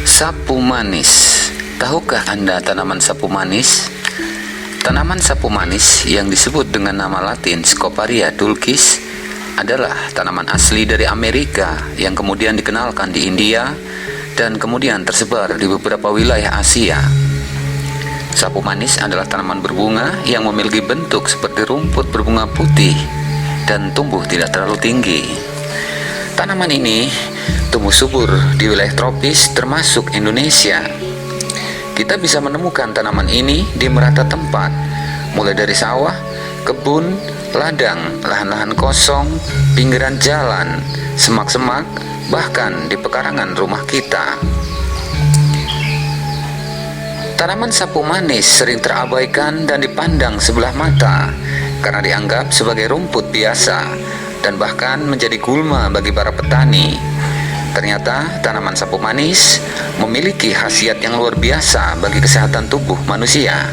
Sapu manis. Tahukah Anda tanaman sapu manis? Tanaman sapu manis yang disebut dengan nama latin Scoparia dulcis adalah tanaman asli dari Amerika yang kemudian dikenalkan di India dan kemudian tersebar di beberapa wilayah Asia. Sapu manis adalah tanaman berbunga yang memiliki bentuk seperti rumput berbunga putih dan tumbuh tidak terlalu tinggi. Tanaman ini tumbuh subur di wilayah tropis termasuk Indonesia. Kita bisa menemukan tanaman ini di merata tempat, mulai dari sawah, kebun, ladang, lahan-lahan kosong, pinggiran jalan, semak-semak, bahkan di pekarangan rumah kita. Tanaman sapu manis sering terabaikan dan dipandang sebelah mata karena dianggap sebagai rumput biasa dan bahkan menjadi gulma bagi para petani. Ternyata tanaman sapu manis memiliki khasiat yang luar biasa bagi kesehatan tubuh manusia.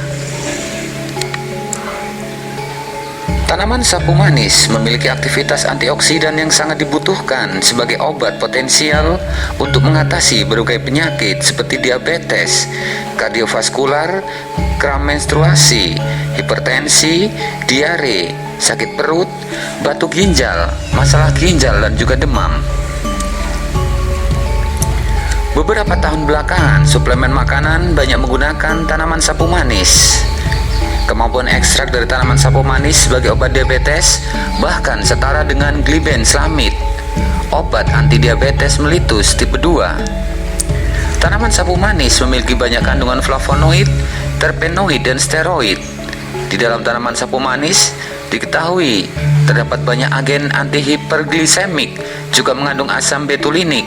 Tanaman sapu manis memiliki aktivitas antioksidan yang sangat dibutuhkan sebagai obat potensial untuk mengatasi berbagai penyakit seperti diabetes, kardiovaskular, kram menstruasi, hipertensi, diare, sakit perut, batuk ginjal, masalah ginjal, dan juga demam. Beberapa tahun belakangan, suplemen makanan banyak menggunakan tanaman sapu manis. Kemampuan ekstrak dari tanaman sapu manis sebagai obat diabetes bahkan setara dengan glibenselamid, obat anti diabetes mellitus tipe 2. Tanaman sapu manis memiliki banyak kandungan flavonoid, terpenoid, dan steroid. Di dalam tanaman sapu manis diketahui terdapat banyak agen antihiperglisemik, juga mengandung asam betulinik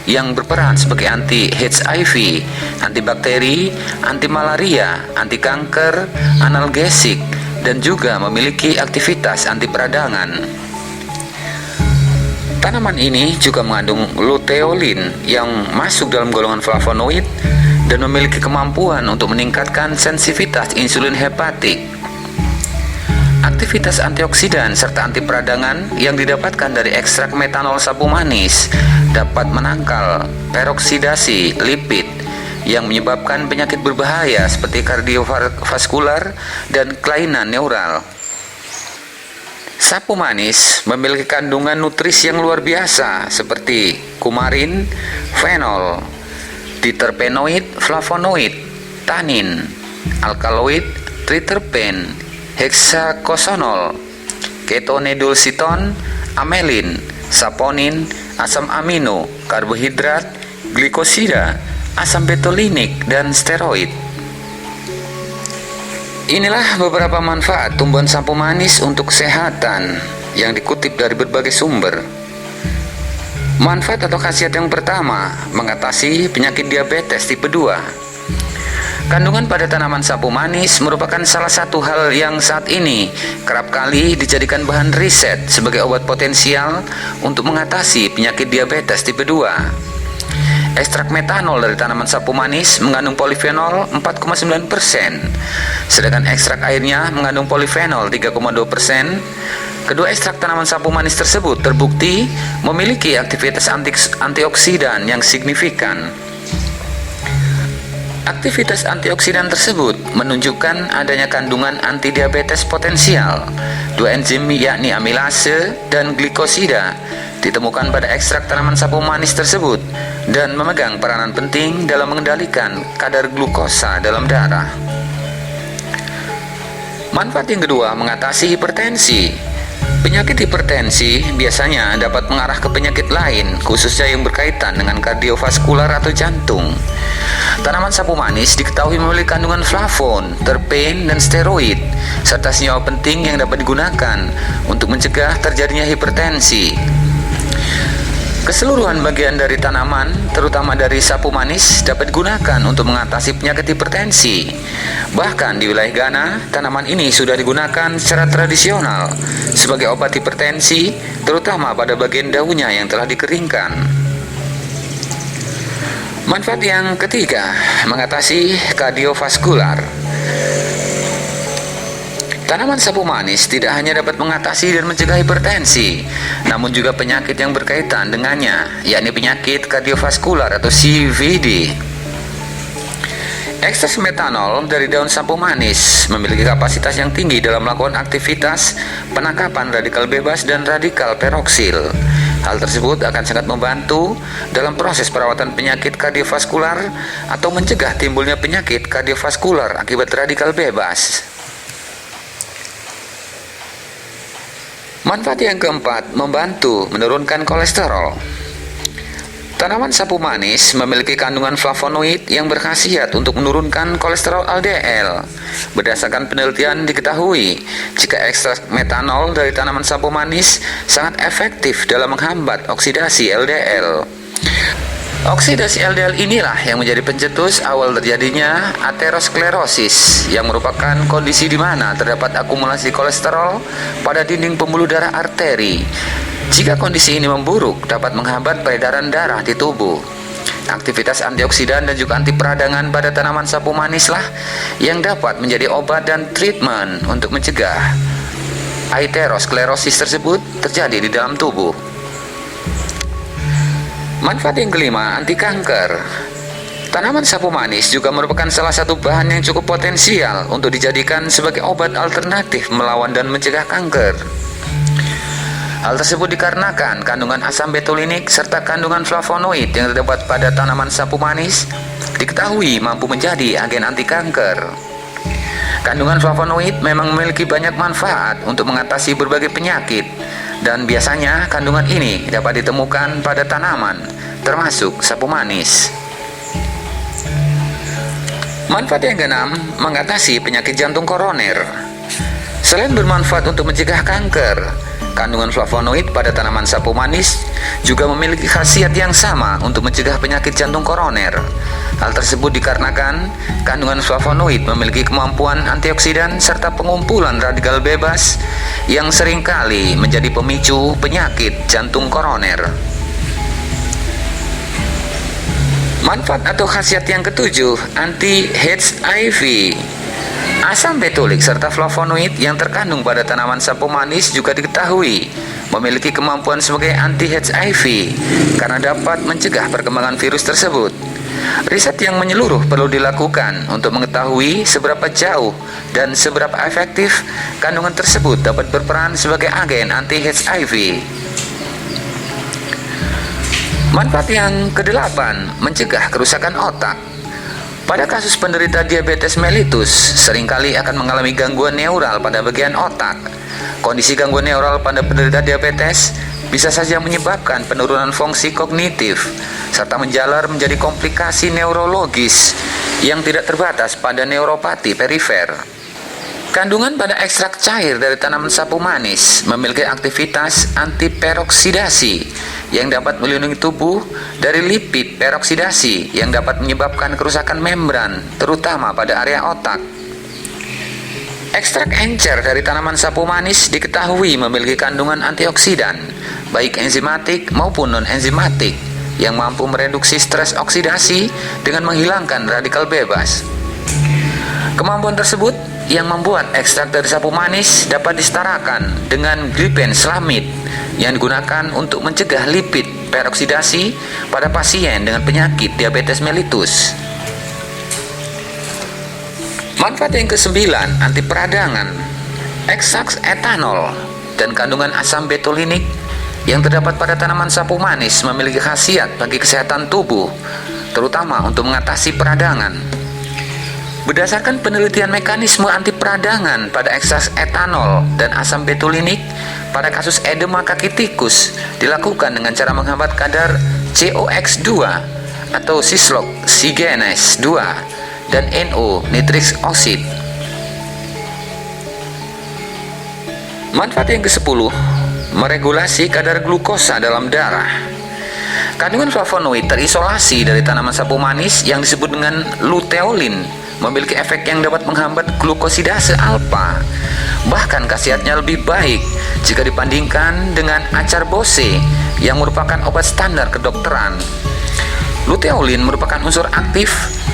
yang berperan sebagai anti HIV, antibakteri, anti malaria, anti kanker, analgesik, dan juga memiliki aktivitas anti peradangan. Tanaman ini juga mengandung luteolin yang masuk dalam golongan flavonoid dan memiliki kemampuan untuk meningkatkan sensitivitas insulin hepatik. Aktivitas antioksidan serta anti peradangan yang didapatkan dari ekstrak metanol sapu manis dapat menangkal peroksidasi lipid yang menyebabkan penyakit berbahaya seperti kardiovaskular dan kelainan neural. Sapu manis memiliki kandungan nutrisi yang luar biasa seperti kumarin, fenol, diterpenoid, flavonoid, tanin, alkaloid, triterpen, hexakosonol, ketonedulciton, amelin, saponin, asam amino, karbohidrat, glikosida, asam betulinik, dan steroid. Inilah beberapa manfaat tumbuhan sapu manis untuk kesehatan yang dikutip dari berbagai sumber. Manfaat atau khasiat yang pertama, mengatasi penyakit diabetes tipe 2. Kandungan pada tanaman sapu manis merupakan salah satu hal yang saat ini kerap kali dijadikan bahan riset sebagai obat potensial untuk mengatasi penyakit diabetes tipe 2. Ekstrak metanol dari tanaman sapu manis mengandung polifenol 4,9%, sedangkan ekstrak airnya mengandung polifenol 3,2%. Kedua ekstrak tanaman sapu manis tersebut terbukti memiliki aktivitas antioksidan yang signifikan. Aktivitas antioksidan tersebut menunjukkan adanya kandungan antidiabetes potensial. Dua enzim yakni amilase dan glikosida ditemukan pada ekstrak tanaman sapu manis tersebut dan memegang peranan penting dalam mengendalikan kadar glukosa dalam darah. Manfaat yang kedua, mengatasi hipertensi. Penyakit hipertensi biasanya dapat mengarah ke penyakit lain, khususnya yang berkaitan dengan kardiovaskular atau jantung. Tanaman sapu manis diketahui memiliki kandungan flavon, terpen, dan steroid, serta senyawa penting yang dapat digunakan untuk mencegah terjadinya hipertensi. Keseluruhan bagian dari tanaman, terutama dari sapu manis, dapat digunakan untuk mengatasi penyakit hipertensi. Bahkan di wilayah Ghana, tanaman ini sudah digunakan secara tradisional sebagai obat hipertensi, terutama pada bagian daunnya yang telah dikeringkan. Manfaat yang ketiga, mengatasi kardiovaskular. Tanaman sapu manis tidak hanya dapat mengatasi dan mencegah hipertensi, namun juga penyakit yang berkaitan dengannya, yakni penyakit kardiovaskular atau CVD. Ekstrak metanol dari daun sapu manis memiliki kapasitas yang tinggi dalam melakukan aktivitas penangkapan radikal bebas dan radikal peroksil. Hal tersebut akan sangat membantu dalam proses perawatan penyakit kardiovaskular atau mencegah timbulnya penyakit kardiovaskular akibat radikal bebas. Manfaat yang keempat, membantu menurunkan kolesterol. Tanaman sapu manis memiliki kandungan flavonoid yang berkhasiat untuk menurunkan kolesterol LDL. Berdasarkan penelitian diketahui, jika ekstrak metanol dari tanaman sapu manis sangat efektif dalam menghambat oksidasi LDL. Oksidasi LDL inilah yang menjadi pencetus awal terjadinya aterosklerosis, yang merupakan kondisi di mana terdapat akumulasi kolesterol pada dinding pembuluh darah arteri. Jika kondisi ini memburuk, dapat menghambat peredaran darah di tubuh. Aktivitas antioksidan dan juga anti peradangan pada tanaman sapu manis lah yang dapat menjadi obat dan treatment untuk mencegah aterosklerosis tersebut terjadi di dalam tubuh. Manfaat yang kelima, anti kanker. Tanaman sapu manis juga merupakan salah satu bahan yang cukup potensial untuk dijadikan sebagai obat alternatif melawan dan mencegah kanker. Hal tersebut dikarenakan kandungan asam betulinik serta kandungan flavonoid yang terdapat pada tanaman sapu manis diketahui mampu menjadi agen anti kanker. Kandungan flavonoid memang memiliki banyak manfaat untuk mengatasi berbagai penyakit, dan biasanya kandungan ini dapat ditemukan pada tanaman, termasuk sapu manis. Manfaat yang keenam, mengatasi penyakit jantung koroner. Selain bermanfaat untuk mencegah kanker, kandungan flavonoid pada tanaman sapu manis juga memiliki khasiat yang sama untuk mencegah penyakit jantung koroner. Hal tersebut dikarenakan kandungan flavonoid memiliki kemampuan antioksidan serta pengumpulan radikal bebas yang seringkali menjadi pemicu penyakit jantung koroner. Manfaat atau khasiat yang ketujuh, anti-HIV. Asam betulik serta flavonoid yang terkandung pada tanaman sapu manis juga diketahui memiliki kemampuan sebagai anti-HIV karena dapat mencegah perkembangan virus tersebut. Riset yang menyeluruh perlu dilakukan untuk mengetahui seberapa jauh dan seberapa efektif kandungan tersebut dapat berperan sebagai agen anti-HIV. Manfaat yang kedelapan, mencegah kerusakan otak. Pada kasus penderita diabetes mellitus, seringkali akan mengalami gangguan neural pada bagian otak. Kondisi gangguan neural pada penderita diabetes bisa saja menyebabkan penurunan fungsi kognitif, serta menjalar menjadi komplikasi neurologis yang tidak terbatas pada neuropati perifer. Kandungan pada ekstrak cair dari tanaman sapu manis memiliki aktivitas antiperoksidasi yang dapat melindungi tubuh dari lipid peroksidasi yang dapat menyebabkan kerusakan membran, terutama pada area otak. Ekstrak encer dari tanaman sapu manis diketahui memiliki kandungan antioksidan, baik enzimatik maupun non-enzimatik, yang mampu mereduksi stres oksidasi dengan menghilangkan radikal bebas. Kemampuan tersebut yang membuat ekstrak dari sapu manis dapat disetarakan dengan glipenselamid yang digunakan untuk mencegah lipid peroksidasi pada pasien dengan penyakit diabetes mellitus. Manfaat yang kesembilan, anti peradangan. Ekstrak etanol dan kandungan asam betulinik yang terdapat pada tanaman sapu manis memiliki khasiat bagi kesehatan tubuh, terutama untuk mengatasi peradangan. Berdasarkan penelitian mekanisme anti peradangan pada ekstrak etanol dan asam betulinik pada kasus edema kaki tikus dilakukan dengan cara menghambat kadar COX2 atau cislocsigenes 2 dan NO nitric oxide. Manfaat yang ke-10, meregulasi kadar glukosa dalam darah. Kandungan flavonoid terisolasi dari tanaman sapu manis yang disebut dengan luteolin memiliki efek yang dapat menghambat glukosidase alfa. Bahkan khasiatnya lebih baik jika dibandingkan dengan acarbose yang merupakan obat standar kedokteran. Luteolin merupakan unsur aktif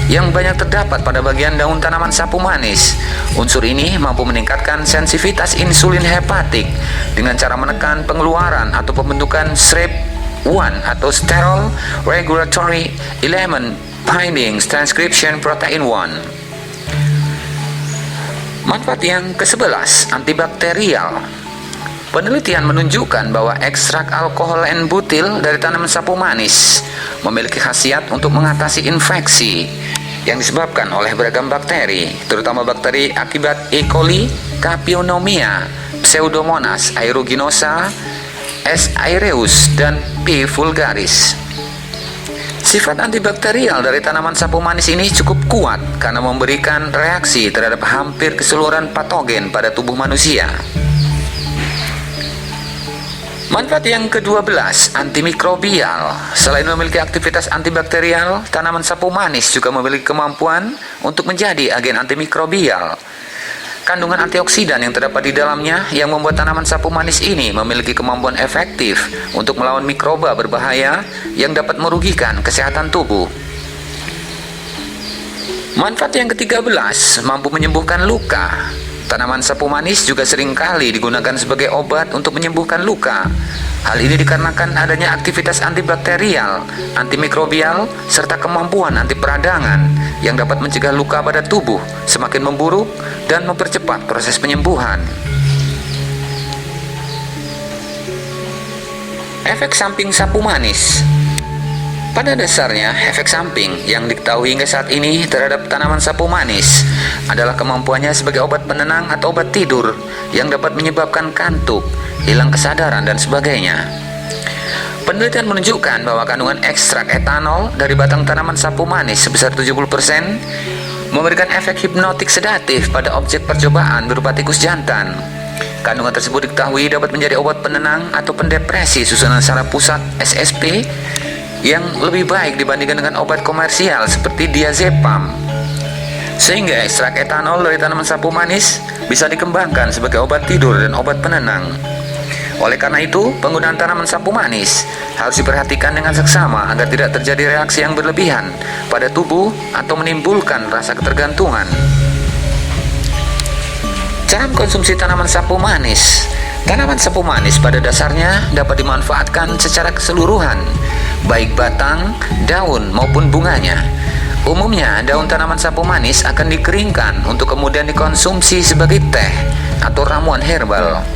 yang banyak terdapat pada bagian daun tanaman sapu manis. Unsur ini mampu meningkatkan sensitivitas insulin hepatik dengan cara menekan pengeluaran atau pembentukan SREP1 atau Sterol Regulatory Element Binding Transcription Protein 1. Manfaat yang ke-11, antibakterial. Penelitian menunjukkan bahwa ekstrak alkohol N-butil dari tanaman sapu manis memiliki khasiat untuk mengatasi infeksi yang disebabkan oleh beragam bakteri, terutama bakteri akibat E. coli, Capionomia, Pseudomonas aeruginosa, S. aureus, dan P. vulgaris. Sifat antibakterial dari tanaman sapu manis ini cukup kuat karena memberikan reaksi terhadap hampir keseluruhan patogen pada tubuh manusia. Manfaat yang ke-12, antimikrobial. Selain memiliki aktivitas antibakterial, tanaman sapu manis juga memiliki kemampuan untuk menjadi agen antimikrobial. Kandungan antioksidan yang terdapat di dalamnya yang membuat tanaman sapu manis ini memiliki kemampuan efektif untuk melawan mikroba berbahaya yang dapat merugikan kesehatan tubuh. Manfaat yang ke-13, mampu menyembuhkan luka. Tanaman sapu manis juga seringkali digunakan sebagai obat untuk menyembuhkan luka. Hal ini dikarenakan adanya aktivitas antibakterial, antimikrobial, serta kemampuan anti peradangan yang dapat mencegah luka pada tubuh semakin memburuk dan mempercepat proses penyembuhan. Efek samping sapu manis. Pada dasarnya, efek samping yang diketahui hingga saat ini terhadap tanaman sapu manis adalah kemampuannya sebagai obat penenang atau obat tidur yang dapat menyebabkan kantuk, hilang kesadaran, dan sebagainya. Penelitian menunjukkan bahwa kandungan ekstrak etanol dari batang tanaman sapu manis sebesar 70% memberikan efek hipnotik sedatif pada objek percobaan berupa tikus jantan. Kandungan tersebut diketahui dapat menjadi obat penenang atau pendepresi susunan saraf pusat SSP yang lebih baik dibandingkan dengan obat komersial seperti diazepam. Sehingga ekstrak etanol dari tanaman sapu manis bisa dikembangkan sebagai obat tidur dan obat penenang. Oleh karena itu, penggunaan tanaman sapu manis harus diperhatikan dengan seksama agar tidak terjadi reaksi yang berlebihan pada tubuh atau menimbulkan rasa ketergantungan. Cara mengkonsumsi tanaman sapu manis. Tanaman sapu manis pada dasarnya dapat dimanfaatkan secara keseluruhan, baik batang, daun, maupun bunganya. Umumnya, daun tanaman sapu manis akan dikeringkan untuk kemudian dikonsumsi sebagai teh atau ramuan herbal.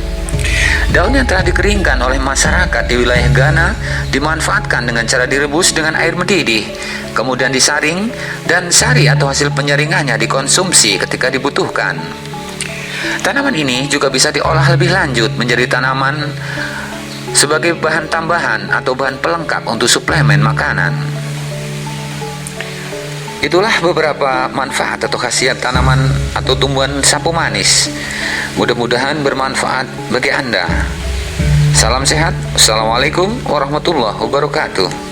Daun yang telah dikeringkan oleh masyarakat di wilayah Ghana dimanfaatkan dengan cara direbus dengan air mendidih, kemudian disaring, dan sari atau hasil penyaringannya dikonsumsi ketika dibutuhkan. Tanaman ini juga bisa diolah lebih lanjut menjadi tanaman sebagai bahan tambahan atau bahan pelengkap untuk suplemen makanan. Itulah beberapa manfaat atau khasiat tanaman atau tumbuhan sapu manis. Mudah-mudahan bermanfaat bagi Anda. Salam sehat. Assalamualaikum warahmatullahi wabarakatuh.